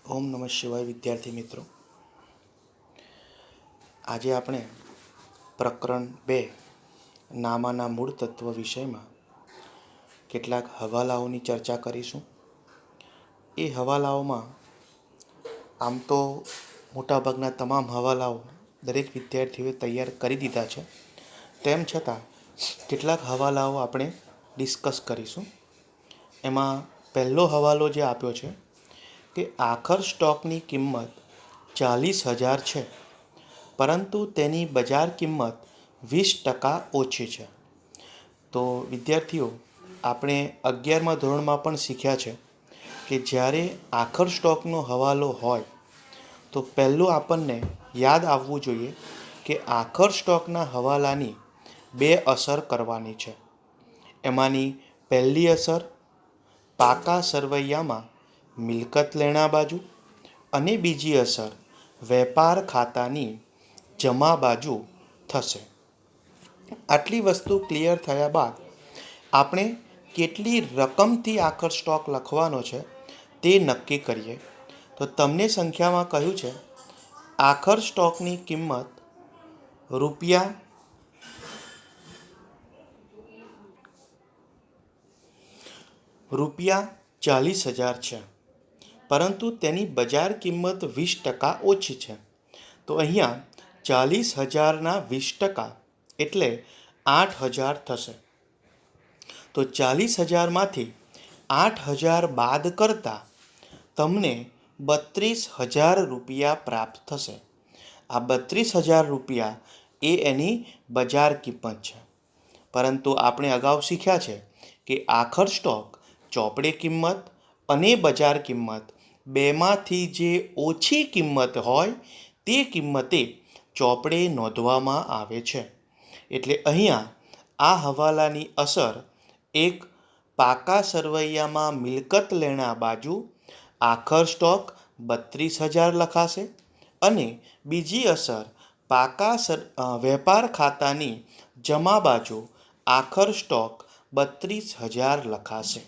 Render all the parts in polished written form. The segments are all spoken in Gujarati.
ઓમ નમઃ શિવાય વિદ્યાર્થી મિત્રો, આજે આપણે પ્રકરણ 2 નામાના મૂળ તત્વ વિષયમાં કેટલાક હવાલાઓની ચર્ચા કરીશું. એ હવાલાઓમાં આમ તો મોટાભાગના તમામ હવાલાઓ દરેક વિદ્યાર્થીઓએ તૈયાર કરી દીધા છે. તેમ છતાં કેટલાક હવાલાઓ આપણે ડિસ્કસ કરીશું. એમાં પહેલો હવાલો જે આપ્યો છે કે આખર સ્ટોકની કિંમત 40,000 છે, પરંતુ તેની બજાર કિંમત 20% ઓછી છે. તો વિદ્યાર્થીઓ, આપણે 11મા ધોરણમાં પણ શીખ્યા છે કે જ્યારે આખર સ્ટોકનો હવાલો હોય તો પહેલું આપણને યાદ આવવું જોઈએ કે આખર સ્ટોકના હવાલાની 2 અસર કરવાની છે. એમાંની પહેલી અસર પાકા સરવૈયામાં મિલકત લેણા બાજુ અને બીજી અસર વેપાર ખાતાની જમા બાજુ થશે. આટલી વસ્તુ ક્લિયર થયા બાદ આપણે કેટલી રકમથી આખર સ્ટોક લખવાનો છે તે નક્કી કરીએ. તો તમને સંખ્યામાં કહ્યું છે આખર સ્ટોકની કિંમત રૂપિયા 40,000 છે, પરંતુ તેની બજાર કિંમત 20% ઓછી છે. તો અહીંયા 40,000ના 20% એટલે 8,000 થશે. તો 40,000માંથી 8,000 બાદ કરતાં તમને 32,000 રૂપિયા પ્રાપ્ત થશે. આ 32,000 રૂપિયા એ એની બજાર કિંમત છે. પરંતુ આપણે અગાઉ શીખ્યા છે કે આખર સ્ટોક ચોપડે કિંમત અને બજાર કિંમત બેમાંથી જે ઓછી કિંમત હોય તે કિંમતે ચોપડે નોંધવામાં આવે છે. એટલે અહીંયા આ હવાલાની અસર એક પાકા સરવૈયામાં મિલકત લેણા બાજુ આખર સ્ટોક 32,000 લખાશે અને બીજી અસર પાકા વેપાર ખાતાની જમા બાજુ આખર સ્ટોક 32,000 લખાશે.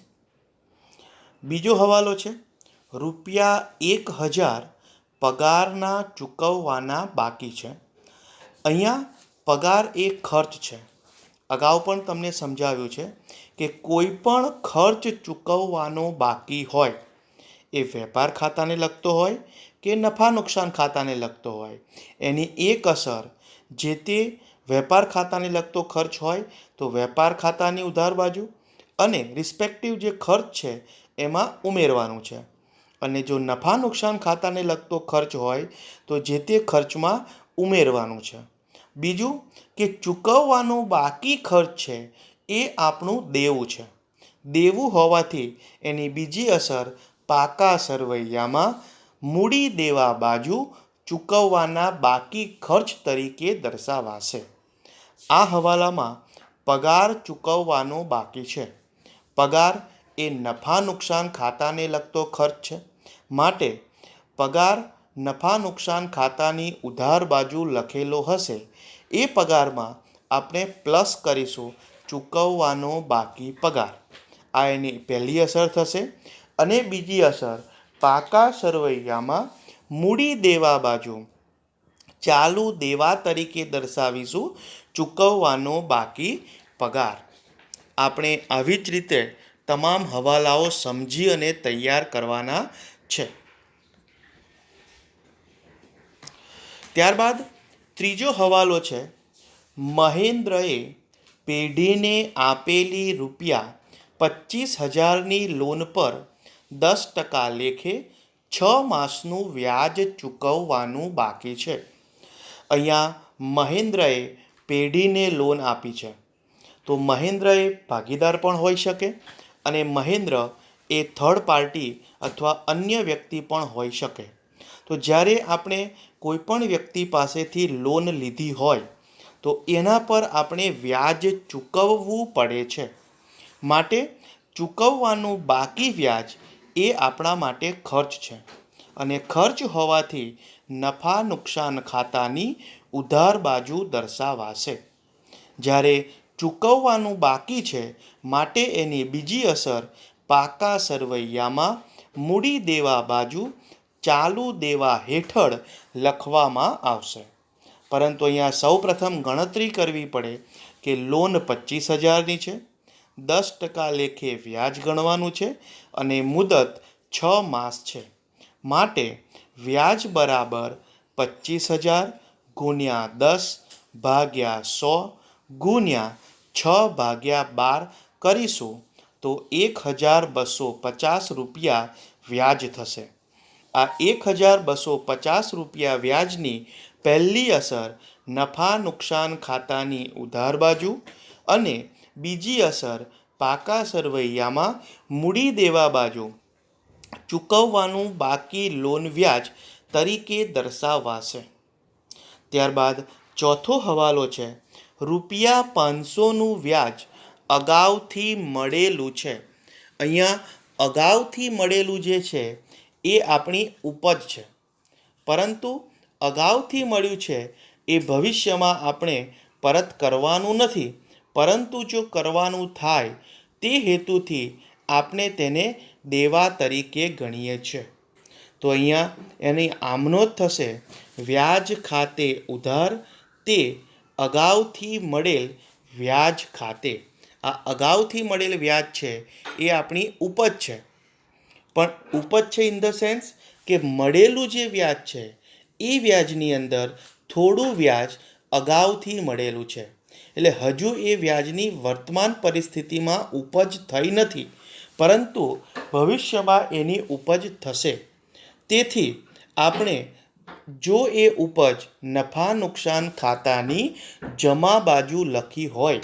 બીજો હવાલો છે રૂપિયા 1,000 પગારના ચૂકવવાના બાકી છે. અહીંયા પગાર એ ખર્ચ છે. અગાઉ પણ તમને સમજાવ્યું છે કે કોઈ પણ ખર્ચ ચૂકવવાનો બાકી હોય, એ વેપાર ખાતાને લગતો હોય કે નફા નુકસાન ખાતાને લગતો હોય, એની એક અસર જે તે વેપાર ખાતાને લગતો ખર્ચ હોય તો વેપાર ખાતાની ઉધાર બાજુ અને રિસ્પેક્ટિવ જે ખર્ચ છે એમાં ઉમેરવાનું છે. અને જો નફા નુકસાન ખાતાને લગતો ખર્ચ હોય તો જે તે ખર્ચમાં ઉમેરવાનું છે. બીજું કે ચૂકવવાનું બાકી ખર્ચ છે એ આપણું દેવું છે. દેવું હોવાથી એની બીજી અસર પાકા સરવૈયામાં મૂડી દેવા બાજુ ચૂકવવાના બાકી ખર્ચ તરીકે દર્શાવાશે. આ હવાલામાં પગાર ચૂકવવાનો બાકી છે. પગાર એ નફા નુકસાન ખાતાને લગતો ખર્ચ છે, માટે પગાર નફા નુકસાન ખાતાની ઉધાર બાજુ લખેલો હશે એ પગારમાં આપણે પ્લસ કરીશું ચૂકવવાનો બાકી પગાર. આ એની પહેલી અસર થશે. અને બીજી અસર પાકા સરવૈયામાં મૂડી દેવા બાજુ ચાલુ દેવા તરીકે દર્શાવીશું ચૂકવવાનો બાકી પગાર. આપણે આવી જ રીતે તમામ હવાલાઓ સમજી અને તૈયાર કરવાના છે. ત્યારબાદ ત્રીજો હવાલો છે મહેન્દ્રએ પેઢીને આપેલી રૂપિયા 25,000ની લોન પર 10% લેખે 6 માસનું વ્યાજ ચૂકવવાનું બાકી છે. અહીંયા મહેન્દ્રએ પેઢીને લોન આપી છે. તો મહેન્દ્ર એ ભાગીદાર પણ હોઈ શકે અને મહેન્દ્ર એ થર્ડ પાર્ટી અથવા અન્ય વ્યક્તિ પણ હોઈ શકે. તો જ્યારે આપણે કોઈ પણ વ્યક્તિ પાસેથી લોન લીધી હોય તો એના પર આપણે વ્યાજ ચૂકવવું પડે છે. માટે ચૂકવવાનું બાકી વ્યાજ એ આપણા માટે ખર્ચ છે અને ખર્ચ હોવાથી નફા નુકસાન ખાતાની ઉધાર બાજુ દર્શાવાશે. જ્યારે ચૂકવવાનું બાકી છે માટે એની બીજી અસર પાકા સરવૈયામાં મૂડી દેવા બાજુ ચાલુ દેવા હેઠળ લખવામાં આવશે. પરંતુ અહીંયા સૌપ્રથમ ગણતરી કરવી પડે કે લોન 25,000ની છે, 10% લેખે વ્યાજ ગણવાનું છે અને મુદત 6 માસ છે. માટે વ્યાજ બરાબર 25,000 ગુણ્યા 10 ભાગ્યા 100 ગુણ્યા 6/12 કરીશું તો 1,250 રૂપિયા વ્યાજ થશે. આ 1,250 રૂપિયા વ્યાજની પહેલી અસર નફા નુકસાન ખાતાની ઉધાર બાજુ અને બીજી અસર પાકા સરવૈયામાં મૂડી દેવા બાજુ ચૂકવવાનું બાકી લોન વ્યાજ તરીકે દર્શાવાશે. ત્યારબાદ ચોથો હવાલો છે, ₹500નું વ્યાજ અગાઉથી મળેલું છે. અહીંયા અગાઉથી મળેલું જે છે એ આપણી ઉપજ છે, પરંતુ અગાઉથી મળ્યું છે એ ભવિષ્યમાં આપણે પરત કરવાનું નથી, પરંતુ જો કરવાનું થાય તે હેતુથી આપણે તેને દેવા તરીકે ગણીએ છીએ. તો અહીંયા એની આમનો જ થશે વ્યાજ ખાતે ઉધાર તે અગાઉથી મળેલ વ્યાજ ખાતે. આ અગાઉથી મળેલ વ્યાજ છે એ આપણી ઉપજ છે, પણ ઉપજ છે ઇન ધ સેન્સ કે મળેલું જે વ્યાજ છે એ વ્યાજની અંદર થોડું વ્યાજ અગાઉથી મળેલું છે, એટલે હજુ એ વ્યાજની વર્તમાન પરિસ્થિતિમાં ઉપજ થઈ નથી, પરંતુ ભવિષ્યમાં એની ઉપજ થશે. તેથી આપણે જો એ ઉપજ નફા નુકસાન ખાતાની જમા બાજુ લખી હોય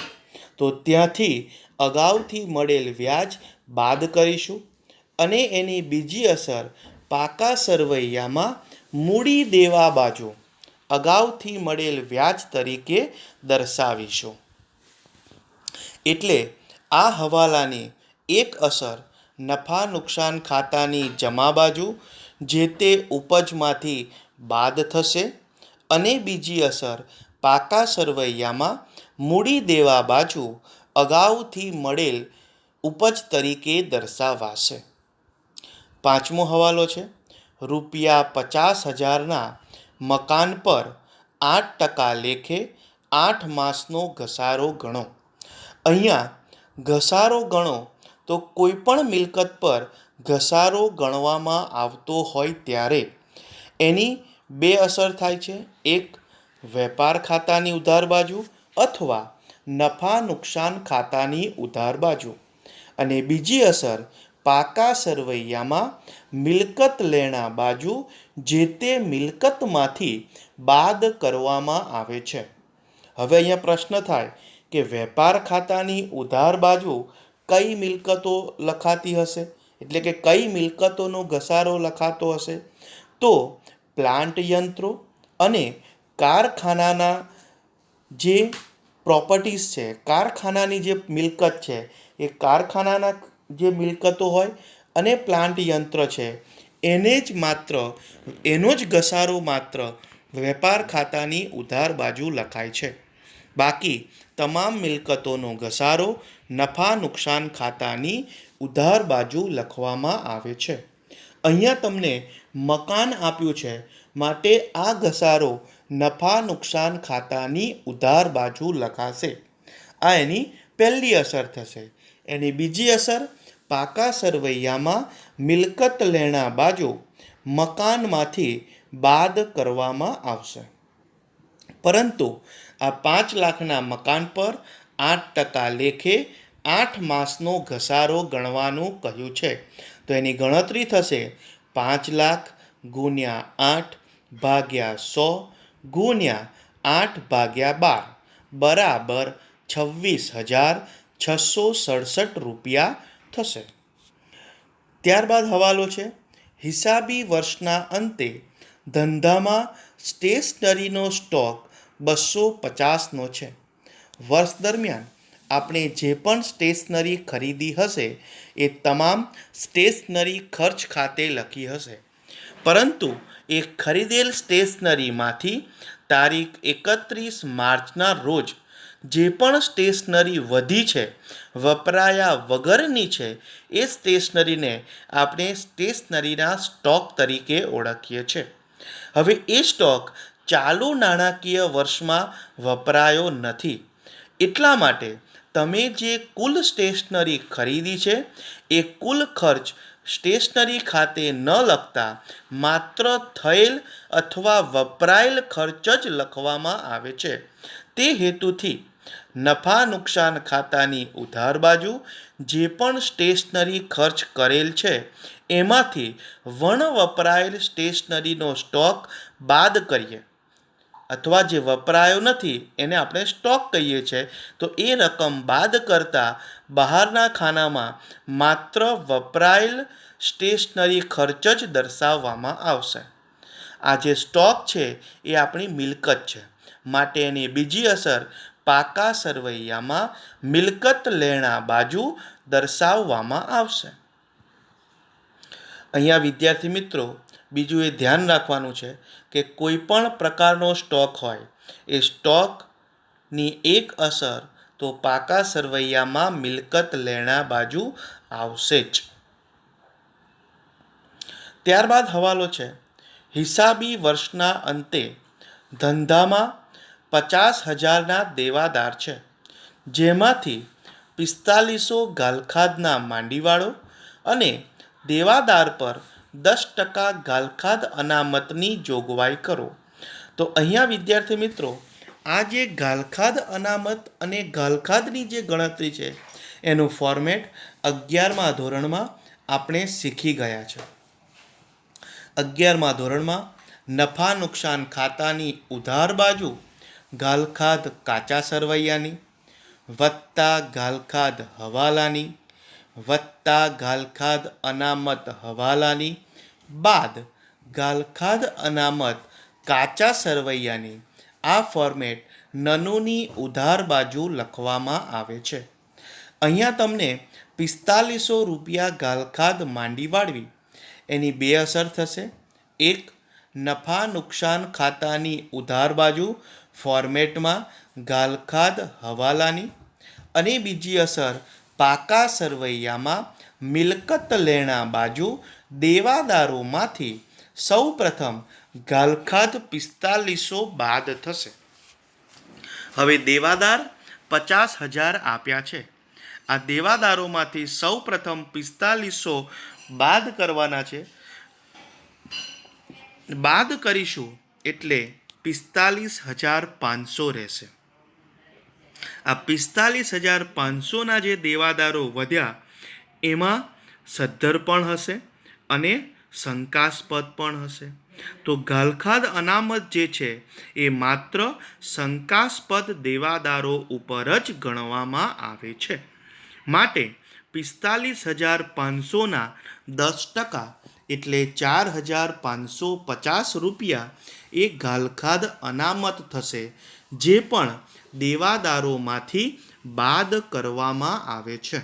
તો ત્યાંથી અગાઉથી મળેલ વ્યાજ બાદ કરીશું અને એની બીજી અસર પાકા સરવૈયામાં મૂડી દેવા બાજુ અગાઉથી મળેલ વ્યાજ તરીકે દર્શાવીશું. એટલે આ હવાલાની એક અસર નફા નુકસાન ખાતાની જમા બાજુ જે તે ઉપજમાંથી બાદ થશે અને બીજી અસર પાકા સરવૈયામાં મૂડી દેવા બાજુ અગાઉથી મળેલ ઉપજ તરીકે દર્શાવાશે. પાંચમો હવાલો છે, ₹50,000ના મકાન પર 8% લેખે 8 માસનો ઘસારો ગણો. અહીંયા ઘસારો ગણો તો કોઈ પણ મિલકત પર ઘસારો ગણવામાં આવતો હોય ત્યારે એની બે અસર થાય છે. એક વેપાર ખાતાની ઉધાર બાજુ અથવા નફા નુકસાન ખાતાની ઉધાર બાજુ, અને બીજી અસર પાકા સરવૈયામાં મિલકત લેણા બાજુ જે તે મિલકતમાંથી બાદ કરવામાં આવે છે. હવે અહીંયા પ્રશ્ન થાય કે વેપાર ખાતાની ઉધાર બાજુ કઈ મિલકતો લખાતી હશે, એટલે કે કઈ મિલકતોનો ઘસારો લખાતો હશે? તો પ્લાન્ટ યંત્રો અને કારખાનાના જે પ્રોપર્ટીઝ છે, કારખાનાની જે મિલકત છે, એ કારખાનાના જે મિલકતો હોય અને પ્લાન્ટ યંત્ર છે એનો જ ઘસારો માત્ર વેપાર ખાતાની ઉધાર બાજુ લખાય છે. બાકી તમામ મિલકતોનો ઘસારો નફા નુકસાન ખાતાની ઉધાર બાજુ લખવામાં આવે છે. અહીંયા તમને મકાન આપ્યું છે, માટે આ ઘસારો નફા નુકસાન ખાતાની ઉધાર બાજુ લખાશે. આ એની પહેલી અસર થશે. એની બીજી અસર પાકા સરવૈયામાં મિલકત લેણા બાજુ મકાનમાંથી બાદ કરવામાં આવશે. પરંતુ આ 5 લાખના મકાન પર 8% લેખે 8 માસનો ઘસારો ગણવાનું કહ્યું છે. તો એની ગણતરી થશે 5 લાખ ગુણ્યા 8 ભાગ્યા 100 ગુણ્યા 8/12 બરાબર 26,667 રૂપિયા થશે. ત્યારબાદ હવાલો છે, હિસાબી વર્ષના અંતે ધંધામાં સ્ટેશનરીનો સ્ટોક 250નો છે. વર્ષ દરમિયાન આપણે જે પણ સ્ટેશનરી ખરીદી હશે એ તમામ સ્ટેશનરી ખર્ચ ખાતે લખી હશે, પરંતુ એ ખરીદેલ સ્ટેશનરીમાંથી તારીખ 31 માર્ચના રોજ જે પણ સ્ટેશનરી વધી છે, વપરાયા વગરની છે, એ સ્ટેશનરીને આપણે સ્ટેશનરીના સ્ટોક તરીકે ઓળખીએ છીએ. હવે એ સ્ટોક ચાલુ નાણાકીય વર્ષમાં વપરાયો નથી, એટલા માટે તમે જે કુલ સ્ટેશનરી ખરીદી છે એ કુલ ખર્ચ સ્ટેશનરી ખાતે ન લખતા માત્ર થયેલ અથવા વપરાયેલ ખર્ચ જ લખવામાં આવે છે. તે હેતુથી નફા નુકસાન ખાતાની ઉધાર બાજુ જે પણ સ્ટેશનરી ખર્ચ કરેલ છે એમાંથી વણ વપરાયેલ સ્ટેશનરીનો સ્ટોક બાદ કરીએ, અથવા જે વપરાયો નથી એને આપણે સ્ટોક કહીએ છીએ, તો એ રકમ બાદ કરતાં બહારના ખાનામાં માત્ર વપરાયેલ સ્ટેશનરી ખર્ચ જ દર્શાવવામાં આવશે. આ જે સ્ટોક છે એ આપણી મિલકત છે, માટે એની બીજી અસર પાકા સરવૈયામાં મિલકત લેણા બાજુ દર્શાવવામાં આવશે. અહીંયા વિદ્યાર્થી મિત્રો બીજું એ ધ્યાન રાખવાનું છે કે કોઈ પણ પ્રકારનો સ્ટોક હોય એ સ્ટોકની એક અસર તો પાકા સરવૈયામાં મિલકત લેણા બાજુ આવશે જ. ત્યારબાદ હવાલો છે, હિસાબી વર્ષના અંતે ધંધામાં 50,000ના દેવાદાર છે, જેમાંથી 4500 ગાલખાદના માંડીવાળો અને દેવાદાર પર 10% ગાલખાદ અનામતની જોગવાઈ કરો. તો અહીંયા વિદ્યાર્થી મિત્રો આ જે ગાલખાદ અનામત અને ગાલખાદની જે ગણતરી છે એનું ફોર્મેટ 11મા ધોરણમાં આપણે શીખી ગયા છે. 11મા ધોરણમાં નફા નુકસાન ખાતાની ઉધાર બાજુ ગાલખાદ કાચા સરવૈયાની વત્તા ગાલખાદ હવાલાની વત્તા ગાલખાદ અનામત હવાલાની બાદ ગાલખાદ અનામત કાચા સરવૈયાની આ ફોર્મેટ નનુની ઉધાર બાજુ લખવામાં આવે છે. અહીંયા તમને 4500 રૂપિયા ગાલખાદ માંડી વાળવી એની બે અસર થશે. એક, નફા નુકસાન ખાતાની ઉધાર બાજુ ફોર્મેટમાં ગાલખાદ હવાલાની, અને બીજી અસર પાકા સરવૈયામાં મિલકત લેણા બાજુ દેવાદારોમાંથી સૌ પ્રથમ ગાલખાદ 4500 બાદ થશે. હવે દેવાદાર 50,000 આપ્યા છે, આ દેવાદારોમાંથી સૌ પ્રથમ 4500 બાદ કરવાના છે. બાદ કરીશું એટલે 45,500 રહેશે. આ 45,500ના જે દેવાદારો વધ્યા એમાં સદ્ધર પણ હશે અને શંકાસ્પદ પણ હશે. તો ગાલખાદ અનામત જે છે એ માત્ર શંકાસ્પદ દેવાદારો ઉપર જ ગણવામાં આવે છે, માટે 45,500ના 10% એટલે 4,550 રૂપિયા એ ગાલખાદ અનામત થશે, જે પણ દેવાદારોમાંથી બાદ કરવામાં આવે છે.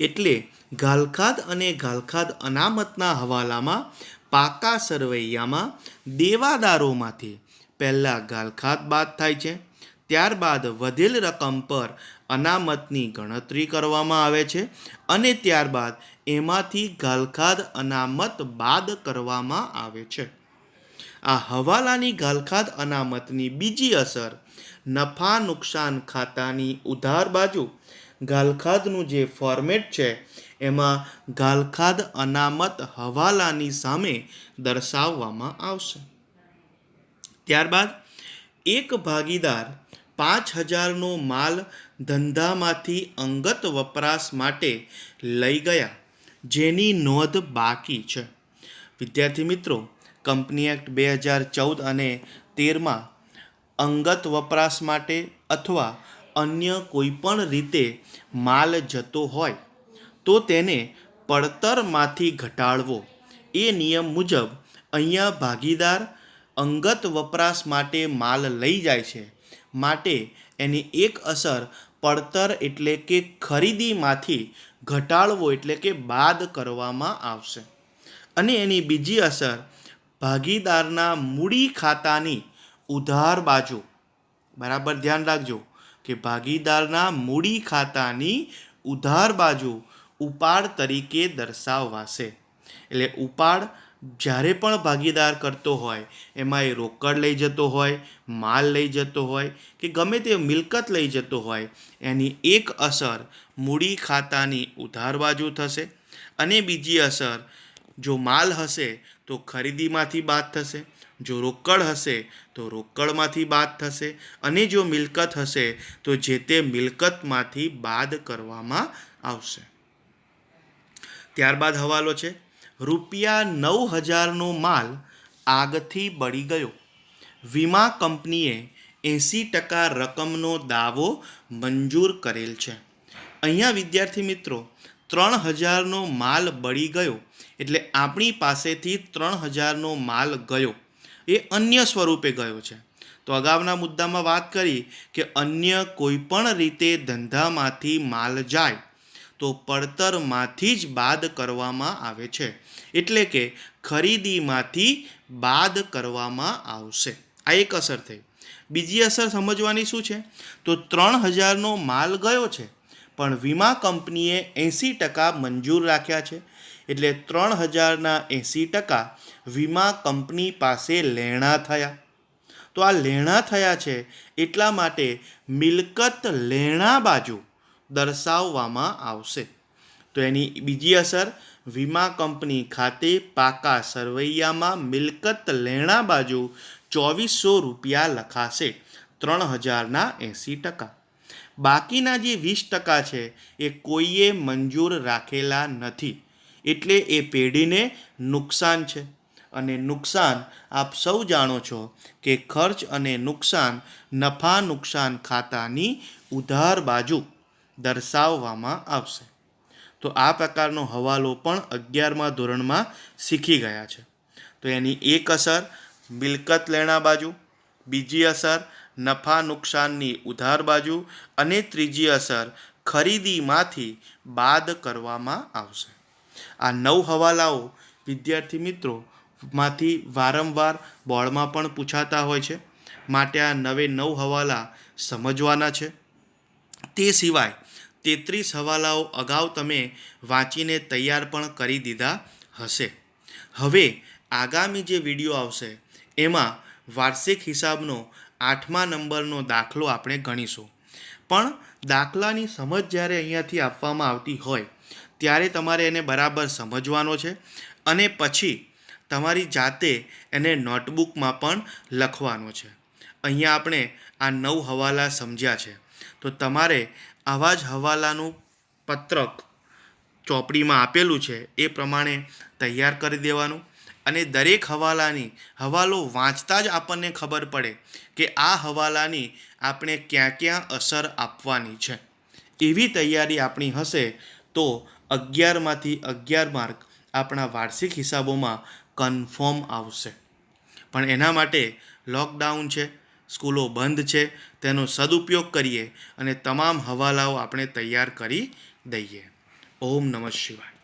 એટલે ગાલખાદ અને ગાલખાદ અનામતના હવાલામાં પાકા સરવૈયામાં દેવાદારોમાંથી પહેલાં ગાલખાદ બાદ થાય છે, ત્યારબાદ વધેલ રકમ પર અનામતની ગણતરી કરવામાં આવે છે અને ત્યારબાદ એમાંથી ગાલખાદ અનામત બાદ કરવામાં આવે છે. આ હવાલાની ગાલખાદ અનામતની બીજી અસર નફા નુકસાન ખાતાની ઉધાર બાજુ ગાલખાદનું જે ફોર્મેટ છે એમાં ગાલખાદ અનામત હવાલાની સામે દર્શાવવામાં આવશે. ત્યારબાદ એક ભાગીદાર 5,000નો માલ ધંધામાંથી અંગત વપરાશ માટે લઈ ગયા જેની નોંધ બાકી છે. વિદ્યાર્થી મિત્રો, કંપની એક્ટ 2014 અને 13માં અંગત વપરાશ માટે અથવા અન્ય કોઈપણ રીતે માલ જતો હોય તો તેને પડતરમાંથી ઘટાડવો એ નિયમ મુજબ અહીંયા ભાગીદાર અંગત વપરાશ માટે માલ લઈ જાય છે, માટે એની એક અસર પડતર એટલે કે ખરીદીમાંથી ઘટાડવો એટલે કે બાદ કરવામાં આવશે. અને એની બીજી અસર ભાગીદારના મૂડી ખાતાની ઉધાર બાજુ, બરાબર ધ્યાન રાખજો, કે ભાગીદારના મૂડી ખાતાની ઉધાર બાજુ ઉપાડ તરીકે દર્શાવાશે. એટલે ઉપાડ જ્યારે પણ ભાગીદાર કરતો હોય એમાં એ રોકડ લઈ જતો હોય, માલ લઈ જતો હોય કે ગમે તે મિલકત લઈ જતો હોય, એની એક અસર મૂડી ખાતાની ઉધાર બાજુ થશે અને બીજી અસર જો માલ હશે તો ખરીદીમાંથી બાદ થશે, જો રોકડ હશે તો રોકડમાંથી બાદ થશે અને જો મિલકત હશે તો જે તે મિલકતમાંથી બાદ કરવામાં આવશે. ત્યારબાદ હવાલો છે ₹9,000નો માલ આગથી બળી ગયો. વીમા કંપનીએ 80% રકમનો દાવો મંજૂર કરેલ છે. અહીંયા વિદ્યાર્થી મિત્રો 3,000નો માલ બળી ગયો એટલે આપણી પાસેથી 3,000નો માલ ગયો એ અન્ય સ્વરૂપે ગયો છે. તો અગાઉના મુદ્દામાં વાત કરી કે અન્ય કોઈપણ રીતે ધંધામાંથી માલ જાય તો પડતરમાંથી જ બાદ કરવામાં આવે છે, એટલે કે ખરીદીમાંથી બાદ કરવામાં આવશે. આ એક અસર થઈ. બીજી અસર સમજવાની શું છે? તો 3,000નો માલ ગયો છે પણ વીમા કંપનીએ 80% મંજૂર રાખ્યા છે, એટલે 3,000ના 80% વીમા કંપની પાસે લેણા થયા. તો આ લેણા થયા છે એટલા માટે મિલકત લેણા બાજુ દર્શાવવામાં આવશે. તો એની બીજી અસર વીમા કંપની ખાતે પાકા સરવૈયામાં મિલકત લેણા બાજુ ₹2,400 લખાશે 3,000ના 80%. બાકીના જે 20% છે એ કોઈએ મંજૂર રાખેલા નથી, એટલે એ પેઢીને નુકસાન છે. અને નુકસાન આપ સૌ જાણો છો કે ખર્ચ અને નુકસાન નફા નુકસાન ખાતાની ઉધાર બાજુ દર્શાવવામાં આવશે. તો આ પ્રકારનો હવાલો પણ 11મા ધોરણમાં શીખી ગયા છે. તો એની એક અસર મિલકત લેણા બાજુ, બીજી અસર નફા નુકસાનની ઉધાર બાજુ અને ત્રીજી અસર ખરીદીમાંથી બાદ કરવામાં આવશે. આ 9 હવાલાઓ વિદ્યાર્થી મિત્રો માંથી વારંવાર બોર્ડમાં પણ પૂછાતા હોય છે, માટે આ 9 હવાલા સમજવાના છે. તે સિવાય 33 હવાલાઓ અગાઉ તમે વાંચીને તૈયાર પણ કરી દીધા હશે. હવે આગામી જે વિડીયો આવશે એમાં વાર્ષિક હિસાબનો 8મા નંબરનો દાખલો આપણે ગણીશું. પણ દાખલાની સમજ જ્યારે અહીંયાથી આપવામાં આવતી હોય ત્યારે તમારે એને બરાબર સમજવાનો છે અને પછી તમારી જાતે એને નોટબુકમાં પણ લખવાનો છે. અહીંયા આપણે આ 9 હવાલા સમજ્યા છે, તો તમારે આવા જ હવાલાનું પત્રક ચોપડીમાં આપેલું છે એ પ્રમાણે તૈયાર કરી દેવાનું અને દરેક હવાલો વાંચતા જ આપણને ખબર પડે કે આ હવાલાની આપણે ક્યાં ક્યાં અસર આપવાની છે. એવી તૈયારી આપણી હશે તો 11માંથી 11 માર્ક આપણા વાર્ષિક હિસાબોમાં કન્ફર્મ આવશે. પણ એના માટે લોકડાઉન છે, સ્કૂલો બંધ છે, તેનો સદુપયોગ કરીએ અને તમામ હવાલાઓ આપણે તૈયાર કરી દઈએ. ઓમ નમઃ શિવાય.